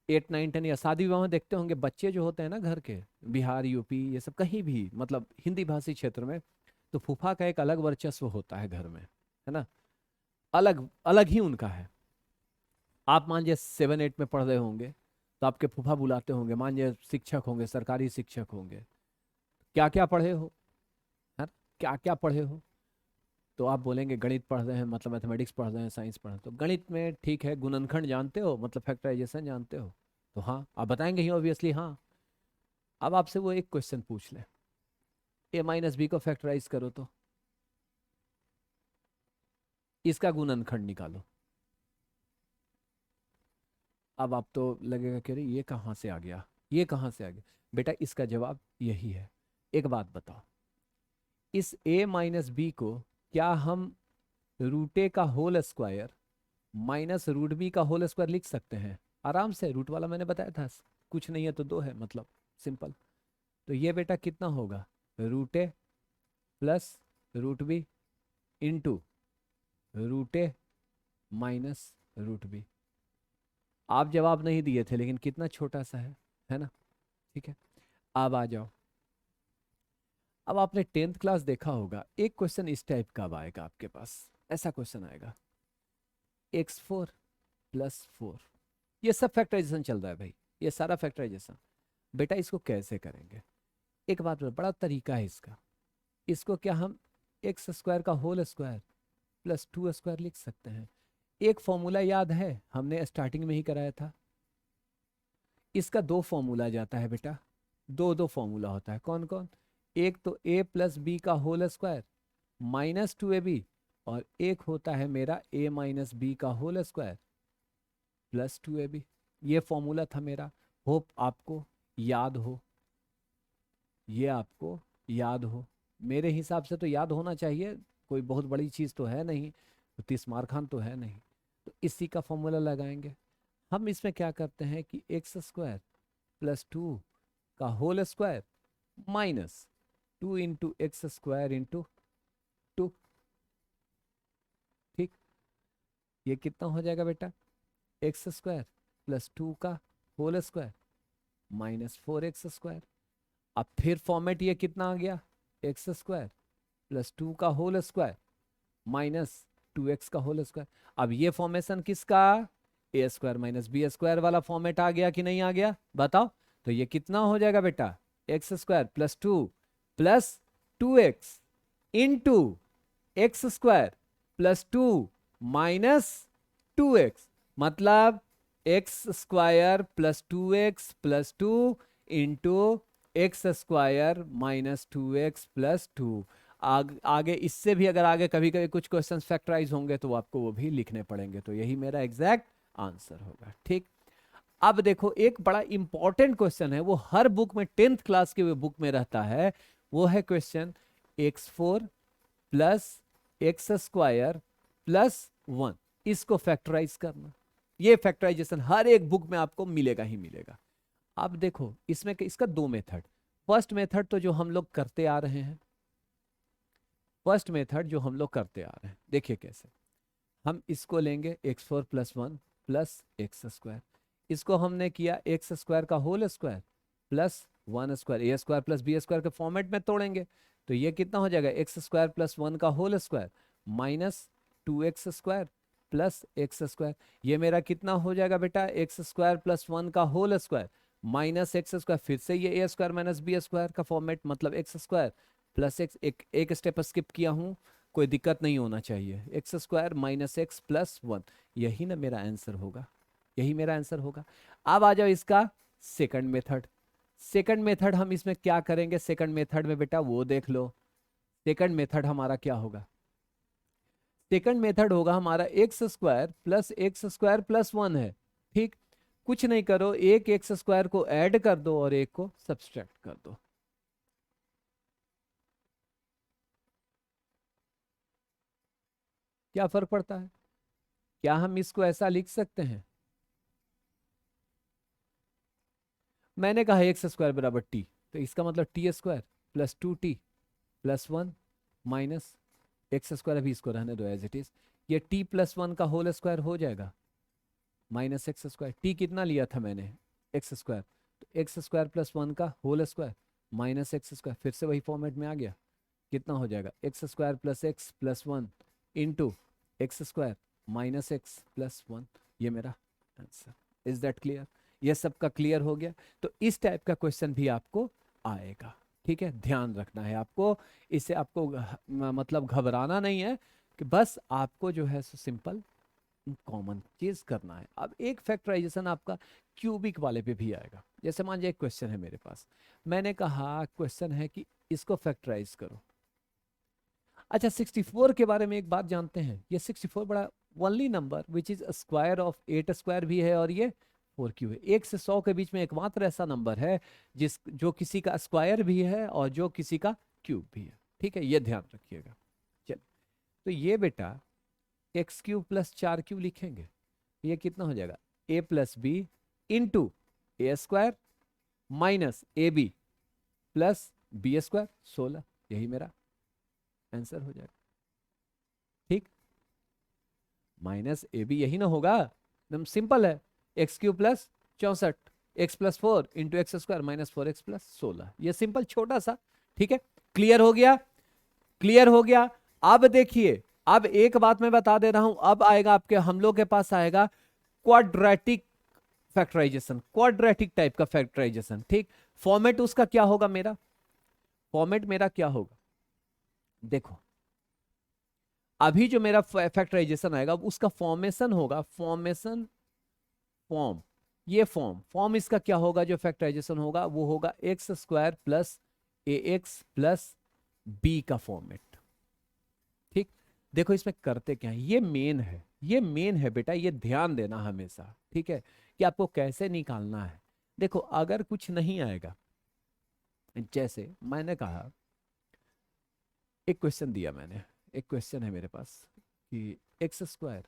8 9 10, या शादी विवाह में देखते होंगे बच्चे जो होते हैं ना घर के, बिहार यूपी ये सब कहीं भी मतलब हिंदी भाषी क्षेत्र में, तो फूफा का एक अलग वर्चस्व होता है घर में, है ना, अलग अलग ही उनका है। आप मान लीजिए 7 8 में पढ़ रहे होंगे, तो आपके फूफा बुलाते होंगे, मान लीजिए शिक्षक होंगे, सरकारी शिक्षक होंगे, क्या क्या पढ़े हो, है ना, क्या क्या पढ़े हो, तो आप बोलेंगे गणित पढ़ रहे हैं, मतलब मैथमेटिक्स पढ़ रहे हैं, साइंस पढ़ रहे हैं। तो गणित में ठीक है, गुणनखंड जानते हो, मतलब फैक्टराइजेशन जानते हो, तो हाँ आप बताएंगे ही ऑब्वियसली हाँ। अब आपसे वो एक क्वेश्चन पूछ ले, a - b को फैक्टराइज करो तो इसका गुणनखंड निकालो। अब आप तो लगेगा कि अरे ये कहाँ से आ गया, ये कहाँ से आ गया। बेटा इसका जवाब यही है। एक बात बताओ, इस a - b को क्या हम √a² - √b² लिख सकते हैं? आराम से, रूट वाला मैंने बताया था, कुछ नहीं है तो दो है, मतलब सिंपल। तो ये बेटा कितना होगा, √a + √b into √a - √b। आप जवाब नहीं दिए थे लेकिन कितना छोटा सा है ना, ठीक है। अब आ जाओ, अब आपने 10th क्लास देखा होगा, एक क्वेश्चन इस टाइप का अब आएगा आपके पास, ऐसा क्वेश्चन आएगा x4 + 4, ये सब फैक्टराइजेशन चल रहा है भाई, ये सारा फैक्टराइजेशन। बेटा इसको कैसे करेंगे, एक बात बड़ा तरीका है इसका। इसको क्या हम x² + 2² लिख सकते हैं। एक फॉर्मूला याद है, हमने स्टार्टिंग में ही कराया था, इसका दो फॉर्मूला जाता है बेटा, दो दो फॉर्मूला होता है, कौन कौन, एक तो a + b² -2ab, और एक होता है मेरा a - b² +2ab। ये फॉर्मूला था मेरा, होप आपको याद हो, ये आपको याद हो, मेरे हिसाब से तो याद होना चाहिए, कोई बहुत बड़ी चीज़ तो है नहीं, तो 30 मार तो है नहीं। तो इसी का फॉर्मूला लगाएंगे हम। इसमें क्या करते हैं कि x² + 2 का whole square minus 2 into x² into 2, ठीक। ये कितना हो जाएगा बेटा, x² + 2 का होल स्क्वायर -4x²। अब फिर फॉर्मेट ये कितना आ गया, x² + 2 का होल स्क्वायर -2x का होल स्क्वायर। अब ये फॉर्मेशन किसका, ए स्क्वायर माइनस बी स्क्वायर वाला फॉर्मेट आ गया कि नहीं आ गया, बताओ। तो ये कितना हो जाएगा बेटा, x square plus 2x into x square plus 2 minus 2x, मतलब x square plus 2x plus 2 into x square minus 2x plus 2। आगे इससे भी अगर आगे कभी कभी कुछ क्वेश्चंस फैक्टराइज होंगे तो आपको वो भी लिखने पड़ेंगे, तो यही मेरा एग्जैक्ट आंसर होगा। ठीक, अब देखो एक बड़ा इंपॉर्टेंट क्वेश्चन है, वो हर बुक में 10th क्लास के बुक में रहता है, वो है question x4 plus x square plus 1, इसको फैक्टराइज करना। ये फैक्टराइजेशन हर एक बुक में आपको मिलेगा ही मिलेगा। अब देखो इसमें इसका दो मेथड, फर्स्ट मेथड तो जो हम लोग करते आ रहे हैं, देखिए कैसे हम इसको लेंगे, x4 plus 1 plus x square, इसको हमने किया एक्स स्क्वायर का होल स्क्वायर प्लस 1 स्क्वायर, ए स्क्वायर प्लस बी स्क्वायर के फॉर्मेट में तोड़ेंगे, तो ये कितना हो जाएगा, एक्स स्क्वायर प्लस 1 का whole square minus 2x square plus x square. ये मेरा कितना हो जाएगा बेटा, एक्स स्क्वायर प्लस 1 का whole square minus x square, फिर से ये a square minus b square का फॉर्मेट, मतलब एक्स स्क्वायर प्लस एक्स, एक स्टेप स्किप किया हूं, कोई दिक्कत नहीं होना चाहिए, x square minus x plus 1, यही ना मेरा आंसर होगा, यही मेरा आंसर होगा। अब आ जाओ इसका सेकंड मेथड। सेकंड मेथड हम इसमें क्या करेंगे, सेकंड मेथड में बेटा वो देख लो, सेकंड मेथड हमारा क्या होगा, सेकंड मेथड होगा हमारा एक्स स्क्वायर प्लस 1 है, ठीक, कुछ नहीं करो, एक एक्स स्क्वायर को ऐड कर दो और एक को सब्सट्रैक्ट कर दो। क्या फर्क पड़ता है, क्या हम इसको ऐसा लिख सकते हैं, मैंने कहा एक्स स्क्वायर बराबर टी, तो इसका मतलब T square plus 2t plus 1 minus x square, अभी इसको रहने दो एज इट इज, ये t प्लस 1 का होल स्क्वायर हो जाएगा माइनस एक्स स्क्वायर, टी कितना लिया था मैंने, एक्स स्क्वायर, तो एक्स स्क्वायर प्लस 1 का whole square minus x square, फिर से वही फॉर्मेट में आ गया, कितना हो जाएगा, x square plus 1 into x square minus x plus 1, ये मेरा आंसर। इज दैट क्लियर, ये सबका क्लियर हो गया। तो इस टाइप का क्वेश्चन भी आपको आएगा, ठीक है, ध्यान रखना है आपको, इससे आपको मतलब घबराना नहीं है, कि बस आपको जो है सिंपल कॉमन चीज करना है। अब एक फैक्टराइजेशन आपका क्यूबिक वाले पे भी आएगा, जैसे मान लीजिए एक क्वेश्चन है मेरे पास, मैंने कहा क्वेश्चन है कि इसको फैक्टराइज करो। अच्छा 64 के बारे में एक बात जानते हैं, ये 64 बड़ा only number which is square of 8 square भी है और ये 4 क्यूब है, 1 से 100 के बीच में एकमात्र ऐसा नंबर है जो किसी का स्क्वायर भी है और जो किसी का क्यूब भी है, ठीक है, ये ध्यान रखिएगा। चल, तो ये बेटा एक्स क्यूब प्लस 4 क्यूब लिखेंगे, ये कितना हो जाएगा, a plus B into a square minus a b plus b square 16, यही मेरा आंसर हो जाएगा, ठीक, माइनस ए बी यही ना होगा, एकदम सिंपल है, x cube plus 64 x plus 4 into x square minus 4x plus 16, ये सिंपल छोटा सा, ठीक है, क्लियर हो गया, क्लियर हो गया। अब देखिए, अब एक बात मैं बता दे रहा हूं, अब आएगा आपके हम लोग के पास आएगा क्वाड्रेटिक फैक्टराइजेशन, क्वाड्रेटिक टाइप का फैक्टराइजेशन, ठीक, फॉर्मेट उसका क्या होगा, मेरा फॉर्मेट मेरा क्या होगा, देखो अभी जो मेरा फैक्टराइजेशन आएगा उसका फॉर्मेशन होगा, फॉर्मेशन फॉर्म, ये फॉर्म इसका क्या होगा, जो फैक्टराइजेशन होगा वो होगा एक्स स्क्वायर प्लस ए एक्स प्लस बी का फॉर्मेट, ठीक। देखो इसमें करते क्या है, ये मेन है, ये मेन है बेटा, ये ध्यान देना हमेशा, ठीक है, कि आपको कैसे निकालना है। देखो अगर कुछ नहीं आएगा, जैसे मैंने कहा एक क्वेश्चन दिया मैंने, एक क्वेश्चन है मेरे पास कि x square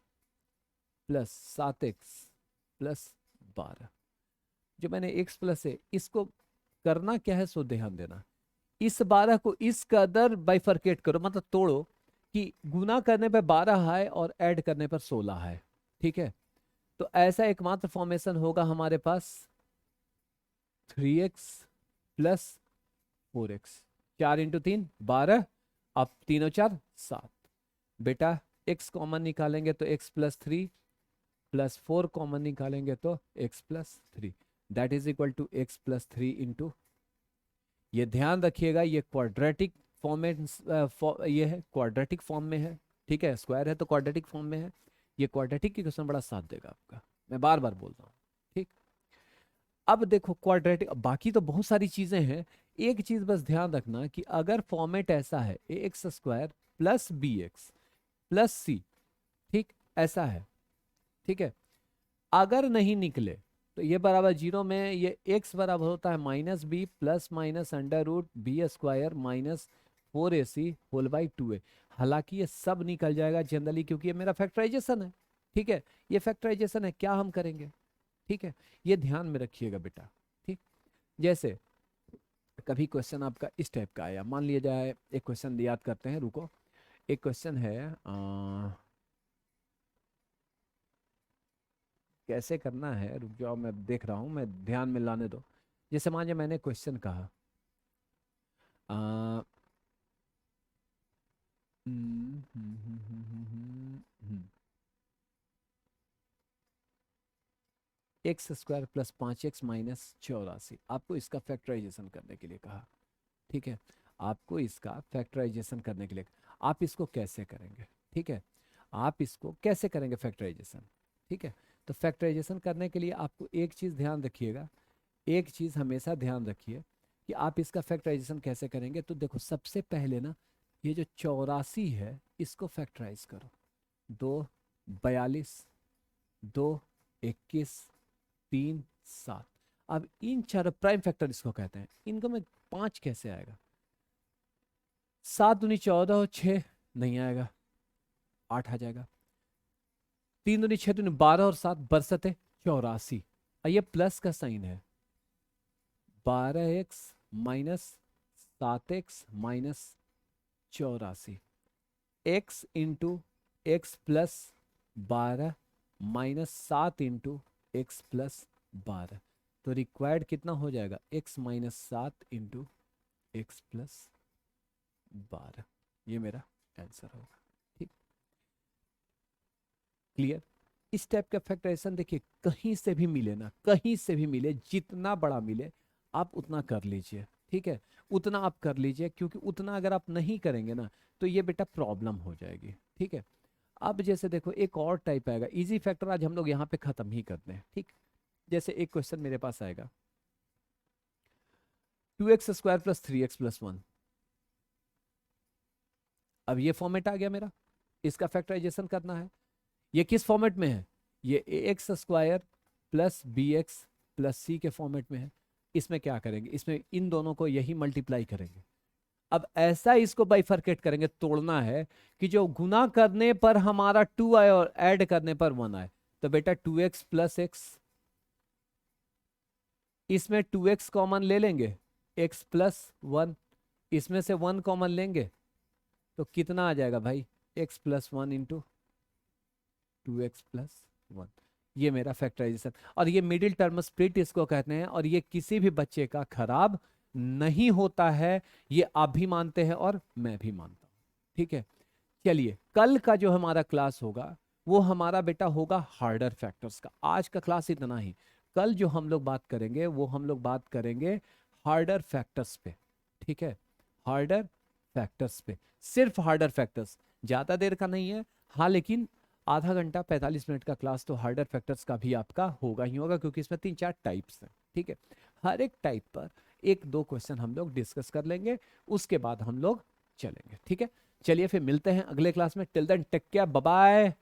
plus 7x plus 12, जो मैंने x प्लस है इसको करना क्या है, सो ध्यान देना, इस 12 को इस कदर बाइफरकेट करो, मतलब तोड़ो, कि गुना करने पे 12 है और ऐड करने पर 16 है, ठीक है, तो ऐसा एकमात्र फॉर्मेशन होगा हमारे पास 3x प्लस 4x, 4 इंटू 3 12, अब 3 और 4 7, बेटा x कॉमन निकालेंगे तो x प्लस 3 प्लस 4 कॉमन निकालेंगे तो x plus 3, that is equal to x plus 3 into, ये ध्यान रखिएगा ये क्वाड्रेटिक फॉर्म में ये है, क्वाड्रेटिक फॉर्म में है, ठीक है, स्क्वायर है तो क्वाड्रेटिक फॉर्म में है, ये क्वाड्रेटिक की क्वेश्चन बड़ा साथ देगा आपका, मैं बार बार बोल रहा हूँ, ठीक। अब देखो क्वाड्रेटिक, बाकी तो बहुत सारी चीजें हैं, एक चीज बस ध्यान रखना कि अगर फॉर्मेट ऐसा है A X square plus B X plus C, ठीक, ऐसा है, ठीक है, अगर नहीं निकले तो ये बराबर 0 में ये x बराबर होता है minus b plus minus under root b square minus 4ac whole by 2a। हालांकि ये सब निकल जाएगा जनरली क्योंकि ये मेरा फैक्टराइजेशन है, ठीक है, ये फैक्टराइजेशन है, क्या हम करेंगे, ठीक है, ये ध्यान में रखिएगा बेटा, ठीक। जैसे कभी क्वेश्चन आपका इस टाइप का आया, मान लिया जाए, एक क्वेश्चन याद करते हैं, रुको, एक क्वेश्चन है कैसे करना है, रुक जाओ मैं देख रहा हूँ, मैं ध्यान में लाने दो। जैसे मान लीजिए मैंने क्वेश्चन कहा आ, X square plus 5x minus 84, आपको इसका फैक्टराइजेशन करने के लिए कहा, ठीक है, आपको इसका फैक्टराइजेशन करने के लिए, आप इसको कैसे करेंगे, ठीक है, आप इसको कैसे करेंगे फैक्टराइजेशन, ठीक है। तो फैक्टराइजेशन करने के लिए आपको एक चीज़ ध्यान रखिएगा, एक चीज़ हमेशा ध्यान रखिए कि आप इसका फैक्टराइजेशन कैसे करेंगे। तो देखो सबसे पहले ना ये जो 84 है इसको फैक्टराइज करो, 2 42, 2 21, 3 7। अब इन चारों प्राइम फैक्टर इसको कहते हैं, इनको में 5 कैसे आएगा, 7 दूनी 14 और 6 नहीं आएगा, 8 आ जाएगा, 3 दूनी 6 दूनी 12 और 7 बरसते 84, और ये प्लस का साइन है, 12x minus 7x minus 84, x into x plus 12 minus 7 into x plus 12, तो रिक्वायर्ड कितना हो जाएगा, x minus 7 into x plus 12, ये मेरा आंसर होगा, ठीक, क्लियर। इस टाइप का फैक्टराइजेशन देखिए कहीं से भी मिले ना, कहीं से भी मिले, जितना बड़ा मिले आप उतना कर लीजिए, ठीक है, उतना आप कर लीजिए, क्योंकि उतना अगर आप नहीं करेंगे ना तो ये बेटा प्रॉब्लम हो जाएगी, ठीक है। अब जैसे देखो एक और टाइप आएगा, इजी फैक्टर आज हम लोग यहाँ पे खत्म ही करते हैं, ठीक। जैसे एक क्वेश्चन मेरे पास आएगा 2x square plus 3x plus 1, अब ये फॉर्मेट आ गया मेरा, इसका फैक्टराइजेशन करना है, ये किस फॉर्मेट में है, ये X square plus B X plus C के फॉर्मेट में है। इसमें क्या करेंगे, इसमें इन दोनों को यही मल्टीप्लाई करेंगे, अब ऐसा इसको बाइफरकेट करेंगे, तोड़ना है कि जो गुना करने पर हमारा 2 आए और ऐड करने पर 1 आए, तो बेटा 2x प्लस एक्स, इसमें 2x कॉमन ले लेंगे, x प्लस 1, इसमें से 1 कॉमन लेंगे तो कितना आ जाएगा भाई, x plus 1 into 2x plus 1, ये मेरा फैक्टराइजेशन। और ये मिडिल टर्म स्प्लिट इसको कहते हैं, और ये किसी भी बच्चे का खराब नहीं होता है, ये आप भी मानते हैं और मैं भी मानता हूं, ठीक है। चलिए कल का जो हमारा क्लास होगा वो हमारा बेटा होगा हार्डर फैक्टर्स का। आज का क्लास इतना ही, कल जो हम लोग बात करेंगे वो हम लोग बात करेंगे हार्डर फैक्टर्स पे, ठीक है, हार्डर फैक्टर्स पे, सिर्फ हार्डर फैक्टर्स, ज्यादा देर का नहीं है, हाँ, लेकिन आधा घंटा 45 मिनट का क्लास तो हार्डर फैक्टर्स का भी आपका होगा ही होगा, क्योंकि इसमें 3-4 टाइप्स हैं, ठीक है। हर एक टाइप पर 1-2 क्वेश्चन हम लोग डिस्कस कर लेंगे, उसके बाद हम लोग चलेंगे, ठीक है। चलिए फिर मिलते हैं अगले क्लास में, till then take care, bye bye.